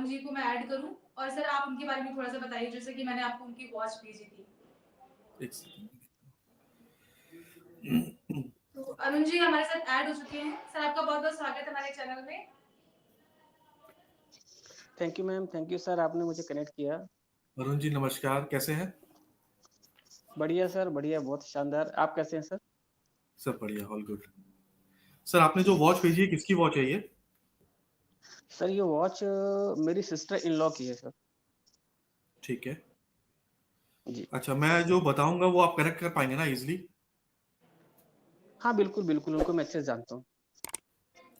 जी को मैं ऐड करूँ? और सर आप उनके बारे में थोड़ा-सा बताइए, जैसे कि मैंने आपको उनकी वॉच भेजी थी। एक सेकंड। तो अरुण जी हमारे साथ ऐड हो चुके हैं। सर आपका बहुत-बहुत स्वागत है हमारे चैनल में। Thank you ma'am, thank you sir, आपने मुझे कनेक्ट किया। अरुण जी नमस्कार, कैसे हैं? बढ़िया सर, बढ़िया, बहुत शानदार। आप कैसे हैं सर? सब बढ़िया, ऑल गुड। सर आपने जो वॉच भेजी है, किसकी वॉच है ये? सर ये वॉच मेरी सिस्टर इन लॉ की है सर। ठीक है। जी। अच्छा, मैं जो बताऊंगा वो आप कनेक्ट कर पाएंगे ना इजिली? हाँ बिल्कुल बिल्कुल, उनको मैं अच्छे से जानता हूँ।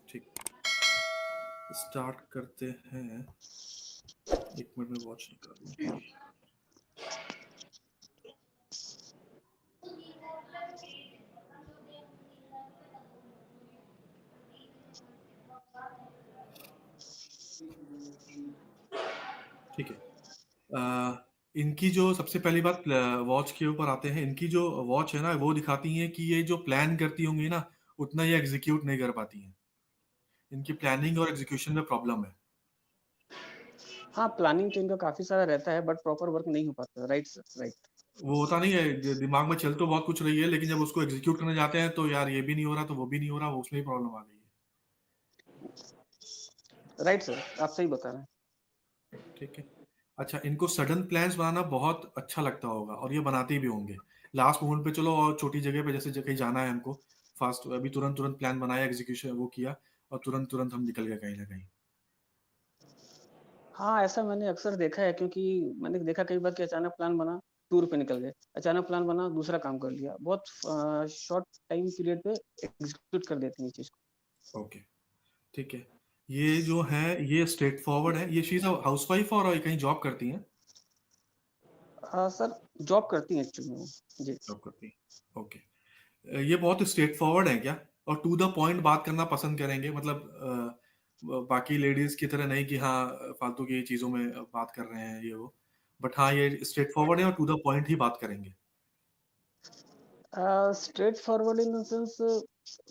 ठीक, स्टार्ट करते हैं। एक मिनट में वॉच निकालूं। ठीक है। इनकी जो सबसे पहली बात, वॉच के ऊपर आते हैं। इनकी जो वॉच है ना, वो दिखाती है कि ये जो प्लान करती होंगी ना, उतना ये एग्जीक्यूट नहीं कर पाती हैं। इनकी प्लानिंग और एग्जीक्यूशन में प्रॉब्लम है। हाँ, प्लानिंग तो इनका काफी सारा रहता है बट प्रॉपर वर्क नहीं हो पाता। Right sir, right. वो होता नहीं है, दिमाग में चल तो बहुत कुछ रही है, लेकिन जब उसको एग्जीक्यूट करने जाते हैं तो यार ये भी नहीं हो रहा, तो वो भी नहीं हो रहा, उसमें ही प्रॉब्लम आ गई राइट सर, आप सही बता रहे हैं। है। ठीक है। अच्छा, इनको सडन प्लान्स बनाना बहुत अच्छा लगता होगा और ये बनाते भी होंगे। लास्ट मोमेंट पे चलो, और छोटी जगह पे जैसे कहीं जाना है हमको, फास्ट अभी तुरंत तुरंत प्लान बनाया, एग्जीक्यूशन वो किया, और तुरंत तुरंत हम निकल गए कहीं ना कहीं। हाँ, ऐसा मैंने अक्सर देखा है, क्योंकि मैंने देखा कई बार कि अचानक प्लान बना, टूर पे निकल गए, अचानक प्लान बना, दूसरा काम कर लिया, बहुत शॉर्ट टाइम पीरियड पे एग्जीक्यूट कर देते हैं ये चीज ओके, ठीक है। ये जो है ये स्ट्रेट फॉरवर्ड है। ये शीज हाउसवाइफ और कहीं जॉब करती हैं? को। सर जॉब करती हैं एक्चुअली वो। जी। जॉब करती हैं, ओके। ये बहुत स्ट्रेट फॉरवर्ड है क्या? और टू द पॉइंट बात करना पसंद करेंगे, मतलब बाकी लेडीज की तरह नहीं कि हाँ फालतू की चीजों में बात कर रहे हैं ये वो, बट हाँ ये स्ट्रेट फॉरवर्ड है और टू द पॉइंट ही बात करेंगे। Straight forward in the sense,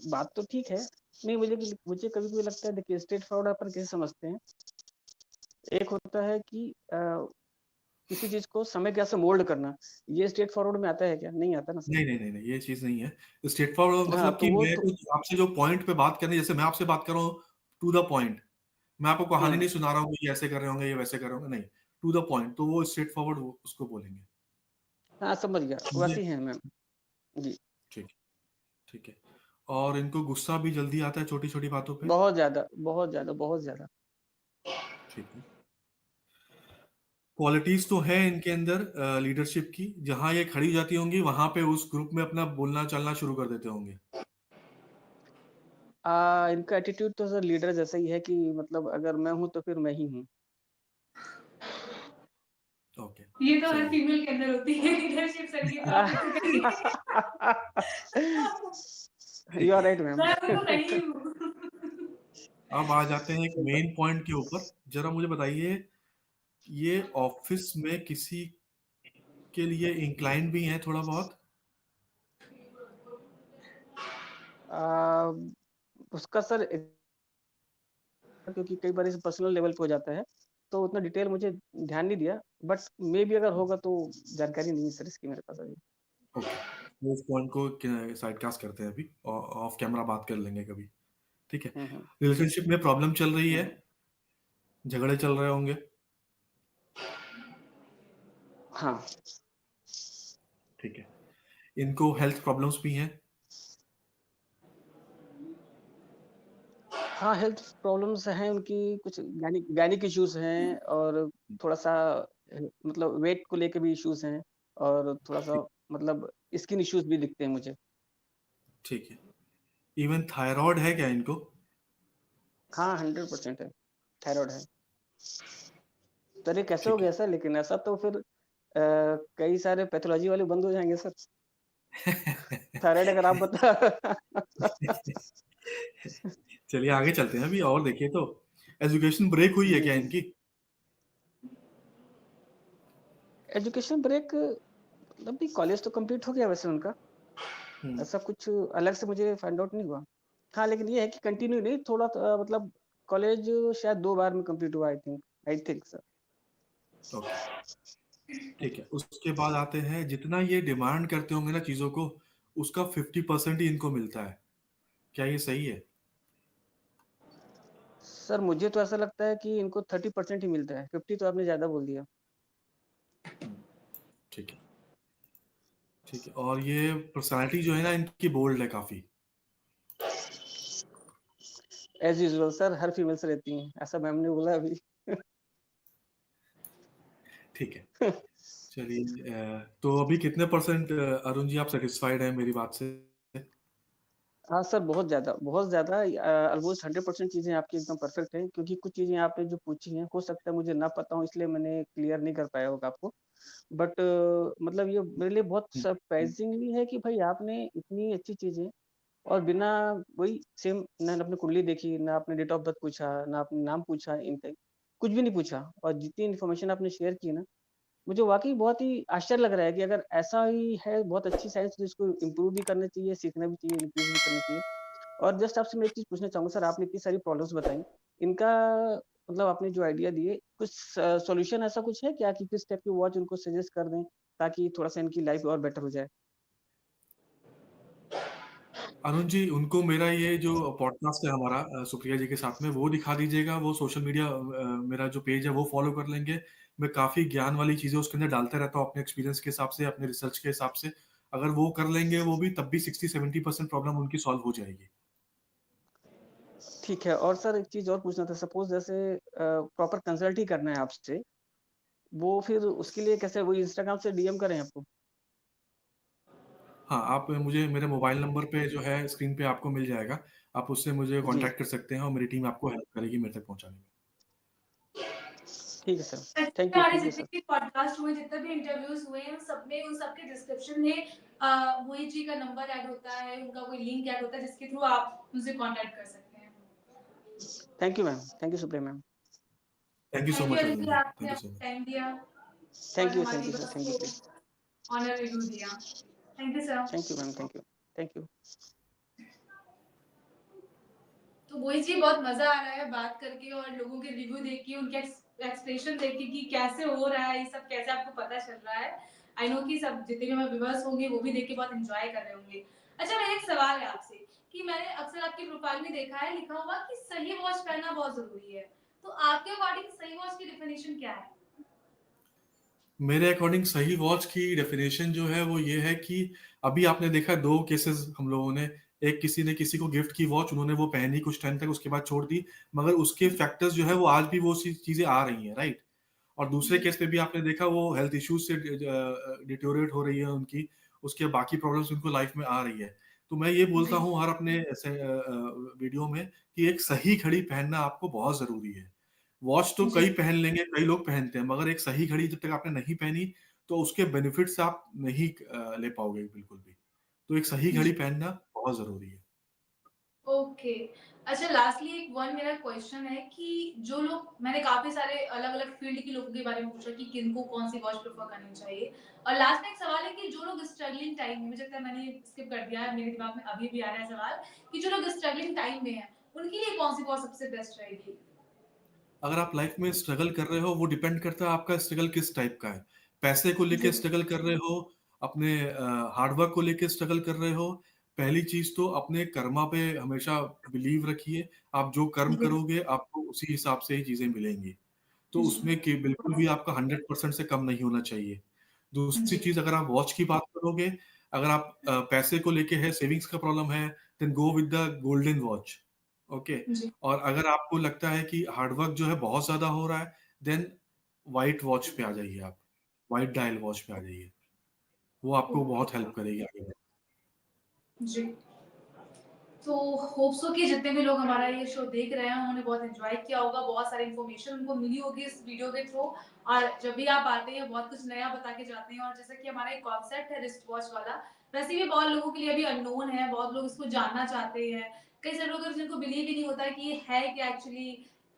बात तो ठीक है। नहीं, मुझे कभी कभी लगता है, देखिए स्ट्रेट फॉरवर्ड अपन कैसे समझते हैं। एक होता है कि किसी चीज को समय के से मोल्ड करना, ये स्ट्रेट फॉरवर्ड में आता है क्या? नहीं आता ना सर। नहीं नहीं नहीं नहीं, ये चीज नहीं है। स्ट्रेट फॉरवर्ड हाँ मतलब तो कि वो मैं तो। कुछ आपसे जो पॉइंट पे बात करनी है, जैसे मैं आपसे बात कर रहा हूँ, टू द पॉइंट। मैं आपको कहानी हाँ नहीं सुना रहा हूँ कि ये ऐसे कर रहे होंगे, ये वैसे कर रहे होंगे, नहीं। टू द पॉइंट, तो वो स्ट्रेट फॉरवर्ड उसको बोलेंगे। हाँ, समझ गया, मुझे वैसे ही है मैम। जी। ठीक, ठीक है। और इनको गुस्सा भी जल्दी आता है छोटी छोटी बातों पे। बहुत ज्यादा, बहुत ज्यादा, बहुत ज्यादा। ठीक है। क्वालिटीज तो है इनके अंदर लीडरशिप की, जहां ये खड़ी जाती होंगी वहां पे उस ग्रुप में अपना बोलना चलना शुरू कर देते होंगे। इनका एटीट्यूड तो सर लीडर जैसा ही है, कि मतलब अगर मैं हूँ तो फिर मैं ही हूँ। ओके, ये तो हर सही है। फीमेल के अंदर होती है लीडरशिप सर, ये तो आपने तो कही। You are right ma'am. मैं तो नहीं हूँ। अब आ जाते हैं एक सही बात। मेन पॉइंट के ऊपर। जरा मुझे बताइए, ये ऑफिस में किसी के लिए इंक्लाइन भी है थोड़ा बहुत? आ, उसका सर क्योंकि कई बार इस पर्सनल लेवल पे हो जाता है, तो उतना डिटेल मुझे ध्यान नहीं दिया, बट मे भी अगर होगा तो जानकारी नहीं है सर इसकी मेरे पास अभी। ओके, वो उस पॉइंट को साइड कास्ट करते हैं अभी, ऑफ कैमरा बात कर लेंगे कभी। ठीक है। हम्म। रिलेशनशिप में प्रॉब्लम चल रही है, हम्म। झगड़े चल रहे होंगे। हाँ। ठीक है। इनको हेल्थ प्रॉब्लम्स भी हैं। हाँ, हेल्थ प्रॉब्लम्स हैं उनकी, कुछ गायनिक इश्यूज हैं, और थोड़ा सा मतलब वेट को लेके भी इश्यूज हैं, और थोड़ा सा ठीक, मतलब स्किन इश्यूज भी दिखते हैं मुझे। ठीक है। इवन थायराइड है क्या इनको? हाँ, 100% है, थायराइड है। तो ये कैसे हो ठीक गया सर? लेकिन ऐसा तो फिर कई सारे पैथोलॉजी वाले बंद हो जाएंगे सर, है। थायराइड अगर आप बता। चलिए आगे चलते हैं अभी, और देखिए तो एजुकेशन ब्रेक हुई है जी क्या जी। इनकी? एजुकेशन ब्रेक मतलब भी, कॉलेज तो कंप्लीट हो गया वैसे उनका, हम्म, ऐसा कुछ अलग से मुझे फाइंड आउट नहीं हुआ। हाँ, लेकिन ये है कि कंटिन्यू नहीं, थोड़ा मतलब कॉलेज शायद 2 बार में कंप्लीट हुआ I think, I think sir. Okay, ठीक है। उसके बाद आते हैं, जितना ये डिमांड करते होंगे ना चीजों को, उसका 50% ही इनको मिलता है। क्या ये सही है? सर मुझे तो ऐसा लगता है कि इनको 30% ही मिलता है, 50 तो आपने ज़्यादा बोल दिया। ठीक है, ठीक है। और ये पर्सनालिटी जो है ना इनकी बोल्ड है काफी। एज़ यूजुअल सर, हर फीमेल्स रहती हैं, ऐसा मैम ने बोला अभी। ठीक है, चलिए। तो अभी कितने परसेंट अरुण जी आप सेटिस्फाइड हैं मेरी बात से? हाँ सर, बहुत ज़्यादा ऑलमोस्ट 100% चीज़ें आपकी एकदम परफेक्ट हैं, क्योंकि कुछ चीज़ें आपने जो पूछी हैं, हो सकता है मुझे ना पता हो, इसलिए मैंने क्लियर नहीं कर पाया होगा आपको। बट मतलब ये मेरे लिए बहुत सरप्राइजिंगली है कि भाई आपने इतनी अच्छी चीज़ें और बिना वही सेम, ना आपने कुंडली देखी, ना आपने डेट ऑफ बर्थ पूछा, ना आपने नाम पूछा, इनटेक कुछ भी नहीं पूछा, और जितनी इन्फॉर्मेशन आपने शेयर की ना, मुझे वाक़ई बहुत ही आश्चर्य लग रहा है कि अगर ऐसा ही है, बहुत अच्छी साइंस, तो इसको इम्प्रूव भी करना चाहिए, सीखना भी चाहिए, इंक्रीज़ भी करना चाहिए। और जस्ट आपसे मैं एक चीज़ पूछना चाहूँगा सर, आपने इतनी सारी प्रॉब्लम्स बताई, इनका मतलब आपने जो आइडिया दिए, कुछ सॉल्यूशन ऐसा कुछ है क्या कि किस टाइप की वॉच उनको सजेस्ट कर दें, ताकि थोड़ा-सा इनकी लाइफ और बेटर हो जाए? अरुण जी, उनको मेरा ये जो पॉडकास्ट है हमारा सुप्रिया जी के साथ में, वो दिखा दीजिएगा। वो सोशल मीडिया मेरा जो पेज है वो फॉलो कर लेंगे। मैं काफ़ी ज्ञान वाली चीज़ें उसके अंदर डालता रहता हूँ अपने एक्सपीरियंस के हिसाब से, अपने रिसर्च के हिसाब से। अगर वो कर लेंगे वो भी, तब भी 60-70% प्रॉब्लम उनकी सॉल्व हो जाएगी। ठीक है, और सर एक चीज़ और पूछना था, सपोज़ जैसे प्रॉपर कंसल्ट ही करना है आपसे, वो फिर उसके लिए कैसे, वही इंस्टाग्राम से डीएम करें आपको? हाँ, आप मुझे मेरे मोबाइल नंबर पे जो है स्क्रीन पे आपको मिल जाएगा। आप उससे मुझे जी, कॉन्टैक्ट कर सकते हैं और मेरी टीम आपको हेल्प करेगी मेरे तक पहुँचाने में। ठीक है सर। एक्चुअली हमारे थैंक यू जितने सर। भी पॉडकास्ट हुए, जितने भी इंटरव्यूज हुए हैं, उन सब में, उन सबके डिस्क्रिप्शन में मोहित जी का नंबर ऐड होता है, उनका कोई लिंक ऐड होता है, जिसके थ्रू आप उनसे कांटेक्ट कर सकते हैं। Thank you ma'am, thank you Supriya ma'am. Thank you so thank you much Aditi, Arun ji. आपने थैंक यू सो मच। अपना टाइम दिया और थैंक हमारी यू सर, बस थैंक यू को प्लीज़। ऑनर रिव्यू दिया। Thank you sir. Thank you ma'am, thank you. Thank you. तो वही जी, बहुत मजा आ रहा है बात करके और लोगों के रिव्यू देख के, उनके एक्सप्रेशन देख के कि कैसे हो रहा है ये सब, कैसे आपको पता चल रहा है। आई नो कि सब जितने भी हमारे व्यूअर्स होंगे वो भी देख के बहुत एंजॉय कर रहे होंगे। अच्छा, मेरा एक सवाल है आपसे कि मैंने अक्सर आपकी प्रोफाइल में देखा है लिखा हुआ कि सही वॉच पहनना बहुत जरूरी है। तो आपके अकॉर्डिंग सही वॉच की डेफिनेशन क्या है? मेरे अकॉर्डिंग सही वॉच की डेफिनेशन जो है वो ये है कि अभी आपने देखा दो केसेस हम लोगों ने, एक किसी ने किसी को गिफ्ट की वॉच, उन्होंने वो पहनी कुछ टाइम तक, उसके बाद छोड़ दी, मगर उसके फैक्टर्स जो है वो आज भी वो चीजें आ रही हैं, राइट। और दूसरे जी केस पे भी आपने देखा वो हेल्थ इश्यूज से डिटोरेट हो रही है उनकी, उसके बाकी प्रॉब्लम्स उनको लाइफ में आ रही है। तो मैं ये बोलता जी हूँ हर अपने ऐसे वीडियो में कि एक सही घड़ी पहनना आपको बहुत जरूरी है। वॉच तो जी कई पहन लेंगे, कई लोग पहनते हैं, मगर एक सही घड़ी जब तक आपने नहीं पहनी तो उसके बेनिफिट्स आप नहीं ले पाओगे बिल्कुल भी। तो एक सही घड़ी जी पहनना बहुत जरूरी है। ओके। अच्छा, लास्टली एक वन मेरा क्वेश्चन है कि जो लोग, मैंने काफी सारे अलग अलग फील्ड के लोगों के बारे में पूछा कि किनको कौन सी वॉच प्रेफर करनी चाहिए, और लास्ट में एक सवाल है कि जो लोग स्ट्रगलिंग टाइम में, मुझे लगता है मैंने स्किप कर दिया है, मेरे दिमाग में अभी भी आ रहा है सवाल, कि जो लोग स्ट्रगलिंग टाइम में हैं उनके लिए कौन सी वॉच सबसे बेस्ट रहेगी? अगर आप लाइफ में स्ट्रगल कर रहे हो, वो डिपेंड करता है आपका स्ट्रगल किस टाइप का है। पैसे को लेके जी स्ट्रगल कर रहे हो, अपने हार्डवर्क को लेके स्ट्रगल कर रहे हो, पहली चीज तो अपने कर्मा पे हमेशा बिलीव रखिए। आप जो कर्म जी करोगे आपको उसी हिसाब से ही चीजें मिलेंगी। तो जी उसमें कि बिल्कुल भी आपका 100% से कम नहीं होना चाहिए। दूसरी जी चीज, अगर आप वॉच की बात करोगे, अगर आप पैसे को लेके है, सेविंग्स का प्रॉब्लम है, then go with the golden watch. Okay. जी और अगर आपको लगता है कि हार्डवर्क जो है बहुत ज्यादा हो रहा है, देन व्हाइट वॉच पे आ जाइए आप। व्हाइट डायल वॉच पे आ जाइए। वो आपको ओके बहुत हेल्प करेगी आगे। जी। तो होप सो कि जितने भी लोग हमारा ये शो देख रहे हैं उन्होंने बहुत एंजॉय किया होगा, बहुत सारी इन्फॉर्मेशन उनको मिली होगी इस वीडियो के थ्रू, और जब भी आप आते हैं बहुत कुछ नया बता के जाते हैं, और जैसा कि हमारा एक कॉन्सेप्ट है रिस्ट वॉच वाला, वैसे भी बहुत लोगों के लिए अभी अननोन है, बहुत लोग इसको जानना चाहते हैं। कई सारे लोग जिनको बिलीव ही नहीं होता है कि ये है क्या एक्चुअली,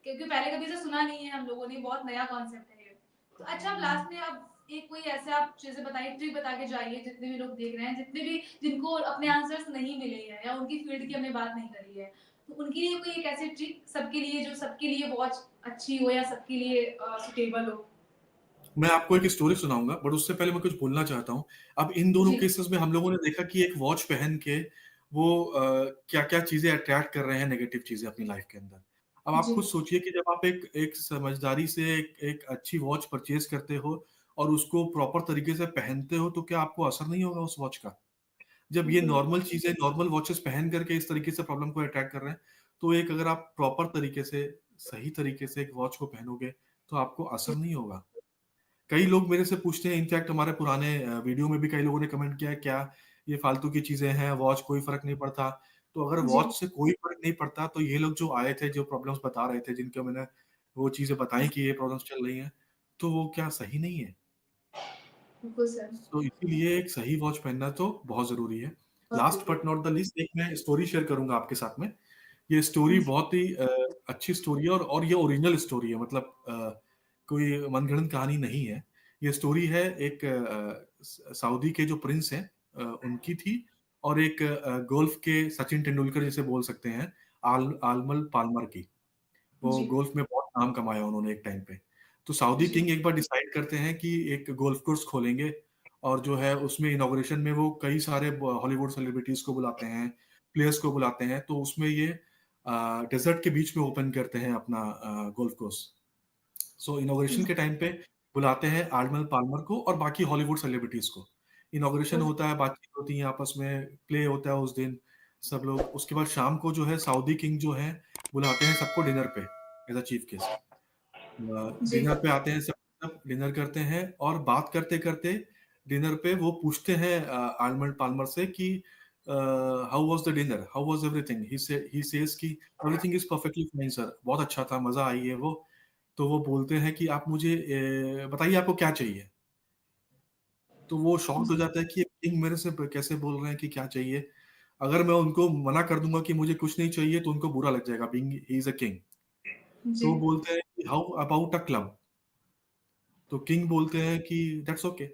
क्योंकि पहले कभी इसे सुना नहीं है हम लोगों ने, बहुत नया कॉन्सेप्ट है ये। तो अच्छा, अब लास्ट में अब एक कोई ऐसे आप चीजें बताइए, ट्रिक बता के जाइए, जितने भी लोग देख रहे हैं, जितने भी जिनको अपने आंसर्स नहीं मिले हैं या उनकी फील्ड की हमने बात नहीं करी है, तो उनके लिए कोई एक ऐसी ट्रिक सबके लिए जो सबके लिए वॉच अच्छी हो या सबके लिए सुटेबल हो? मैं आपको एक स्टोरी सुनाऊँगा, बट उससे पहले मैं कुछ बोलना चाहता हूँ। अब इन दोनों जी, केसेस में हम लोगों ने देखा कि एक वॉच पहन के वो क्या-क्या चीज़ें अट्रैक्ट कर रहे हैं, नेगेटिव चीज़ें अपनी लाइफ़ के अंदर। अब आप जी, खुद सोचिए कि जब आप एक एक समझदारी से एक अच्छी वॉच परचेज़ करते हो और उसको प्रॉपर तरीके से पहनते हो, तो क्या आपको असर नहीं होगा उस वॉच का? जब ये बिल्कुल। नॉर्मल चीज़ें, नॉर्मल वॉचेस पहन करके इस तरीके से प्रॉब्लम को अटैक कर रहे हैं, तो एक अगर आप प्रॉपर तरीके से, सही तरीके से एक वॉच को पहनोगे, तो आपको असर जी, नहीं होगा। कई लोग मेरे से पूछते हैं, इनफैक्ट हमारे पुराने वीडियो में भी कई लोगों ने कमेंट किया है, क्या ये फालतू की चीज़ें हैं, वॉच कोई फ़र्क नहीं पड़ता। तो अगर जी, वॉच से कोई फ़र्क नहीं पड़ता, तो ये लोग जो आए थे, जो प्रॉब्लम्स बता रहे थे, जिनको मैंने वो चीज़ें बताई कि ये प्रॉब्लम्स चल रही हैं, तो वो क्या सही नहीं है? बिल्कुल सर। तो इसीलिए एक सही वॉच पहनना तो बहुत ज़रूरी है। बहुत लास्ट ज़रूरी बट नॉट द लीस्ट, एक मैं स्टोरी शेयर करूँगा आपके साथ में। ये स्टोरी है। जी, बहुत ही अच्छी स्टोरी है, और ये ओरिजिनल स्टोरी है, मतलब कोई मनगढ़ंत कहानी नहीं है। ये स्टोरी है एक सऊदी के जो प्रिंस हैं, उनकी थी, और एक गोल्फ के सचिन तेंदुलकर जिसे बोल सकते हैं, आलमल पाल्मर की। वो जी, गोल्फ में बहुत नाम कमाया उन्होंने एक टाइम पे। तो सऊदी जी, किंग एक बार डिसाइड करते हैं कि एक गोल्फ कोर्स खोलेंगे, और जो है उसमें इनॉग्रेशन में वो कई सारे हॉलीवुड सेलिब्रिटीज़ को बुलाते हैं, प्लेयर्स को बुलाते हैं, तो उसमें ये डेज़र्ट के बीच में ओपन करते हैं अपना गोल्फ कोर्स। सो इनॉग्रेशन जी, के टाइम पे बुलाते हैं आर्नल्ड पाल्मर को और बाकी हॉलीवुड सेलिब्रिटीज़ को। इनॉग्रेशन ओके, होता है, बातचीत होती है आपस में, प्ले होता है उस दिन, सब लोग। उसके बाद शाम को जो है सऊदी किंग जो है बुलाते हैं सबको डिनर पे एज़ अ चीफ गेस्ट। जी, डिनर पे आते हैं सब, सब डिनर करते हैं, और बात करते-करते डिनर पे वो पूछते हैं आर्नल्ड पाल्मर से कि how was the dinner? How was everything? He says कि everything is perfectly fine sir, बहुत अच्छा था, मज़ा आई है वो। तो वो बोलते हैं कि आप मुझे बताइए आपको क्या चाहिए? तो वो शॉक्ड हो जी, जाता है कि ये किंग मेरे से ब कैसे बोल रहे हैं कि क्या चाहिए? अगर मैं उनको मना कर दूँगा कि मुझे कुछ नहीं चाहिए, तो उनको बुरा लग जाएगा, being he is a king. तो जी, वो बोलते हैं कि हाउ अबाउट अ क्लब? तो किंग बोलते हैं कि दैट्स ओके।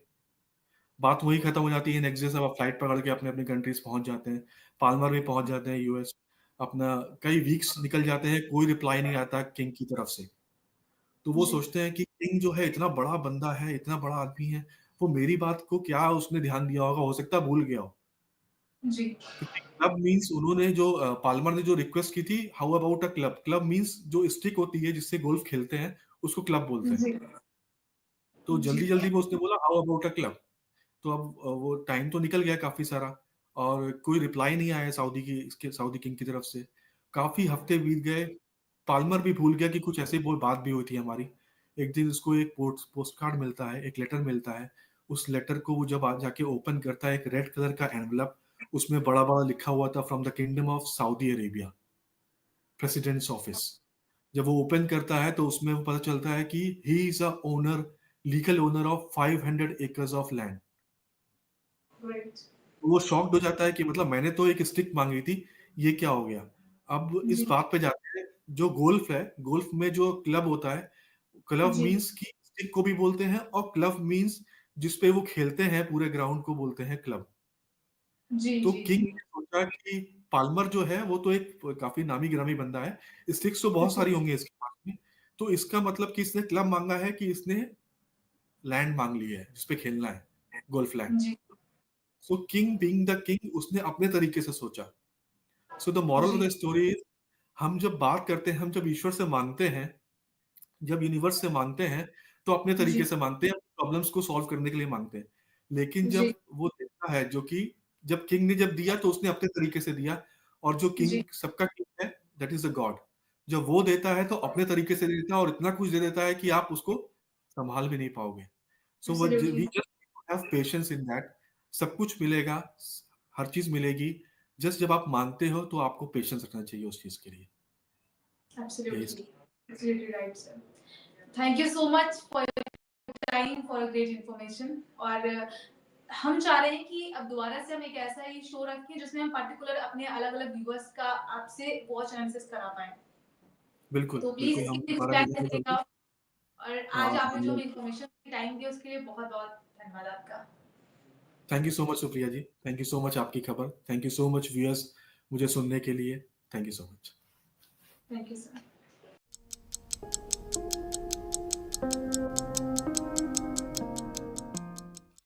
बात वहीं खत्म हो जाती है, नेक्स्ट डे सब आप फ्लाइट पकड़ के अपनी-अपनी कंट्रीज़ पहुँच जाते हैं। पाल्मर भी पहुँच जाते हैं यूएस। अपना कई वीक्स निकल जाते हैं, कोई रिप्लाई नहीं आता किंग की तरफ से। तो वो जी, सोचते हैं कि किंग जो है इतना बड़ा बंदा है, इतना बड़ा आदमी है, वो मेरी बात को क्या उसने ध्यान दिया होगा, हो सकता है भूल गया हो। जी, क्योंकि क्लब मीन्स उन्होंने जो पाल्मर ने जो रिक्वेस्ट की थी, how about a club? Club means जो स्टिक होती है जिससे गोल्फ खेलते हैं, उसको क्लब बोलते हैं। जी, तो जी, जल्दी-जल्दी में उसने बोला हाउ अबाउट अ क्लब? तो अब वो टाइम तो निकल गया काफ़ी सारा, और कोई रिप्लाई नहीं आया सऊदी किंग की तरफ से। काफ़ी हफ्ते बीत गए, पाल्मर भी भूल गया कि कुछ ऐसी वो बात भी हुई थी हमारी। एक दिन उसको एक पोस्टकार्ड मिलता है, एक लेटर मिलता है। उस लेटर को वो जब जाके ओपन करता है, एक रेड कलर का एनवेलप, उसमें बड़ा-बड़ा लिखा हुआ था, from the kingdom of Saudi Arabia, president's office. जब वो ओपन करता है तो उसमें वो पता चलता है कि he is a owner, legal owner of 500 acres of land. Great. वो शॉक्ड हो जाता है कि मतलब मैंने तो एक स्टिक माँगी थी, ये क्या हो गया? अब इस जी, बात पे जाते हैं, जो गोल्फ है, गोल्फ में जो क्लब होता है, क्लब जी, मीन्स कि स्टिक को भी बोलते हैं, और क्लब मीन्स जिस पे वो खेलते हैं पूरे ग्राउंड को बोलते हैं क्लब। जी, तो जी, किंग जी, ने सोचा कि पाल्मर जो है वो तो एक काफ़ी नामी-गिरामी बंदा है, स्टिक्स तो बहुत बिल्कुल, सारी होंगी इसके पास में, तो इसका मतलब कि इसने क्लब माँगा है कि इसने लैंड माँग ली है, जिस पे खेलना है, गोल्फ लैंड। जी, so king being the king, उसने अपने तरीके से सोचा। सो द मोरल ऑफ जी, द स्टोरी इज, हम जब बात करते हैं, हम जब ईश्वर से मांगते हैं, जब यूनिवर्स से मांगते हैं, तो अपने तरीके जी, से मांगते हैं, प्रॉब्लम्स को सॉल्व करने के लिए मांगते हैं। लेकिन जी, जब वो देता है, जो कि जब किंग ने जब दिया तो उसने अपने तरीके से दिया, और जो जी, किंग सबका किंग है, दैट इज द गॉड। जब वो देता है तो अपने तरीके से देता है, और इतना कुछ दे देता है कि आप उसको संभाल भी नहीं पाओगे। सो वो absolutely, we just have patience in that. सब कुछ मिलेगा, हर चीज मिलेगी। जस्ट जब आप मांगते हो तो आपको पेशेंस रखना चाहिए उस चीज के लिए। यही। Absolutely, absolutely right sir. Thank you so much for time for a great information. और हम चाह रहे हैं कि अब दोबारा से हम एक ऐसा ही शो रखें जिसमें हम पर्टिकुलर अपने अलग-अलग व्यूअर्स का आपसे वॉच एनालिसिस करा पाएँ। बिल्कुल, तो प्लीज़ बिल्कुल, हम इसके लिए दोबारा प्लान मिलेंगे करिएगा। जल्दी। और आज हाँ, आपने हम जो लोग। हमें इन्फॉर्मेशन टाइम दिया उसके लिए बहुत-बहुत धन्यवाद आपका। Thank you so much Supriya ji. Thank you so much आपकी खबर। Thank you so much viewers मुझे सुनने के लिए। Thank you so much. Thank you sir.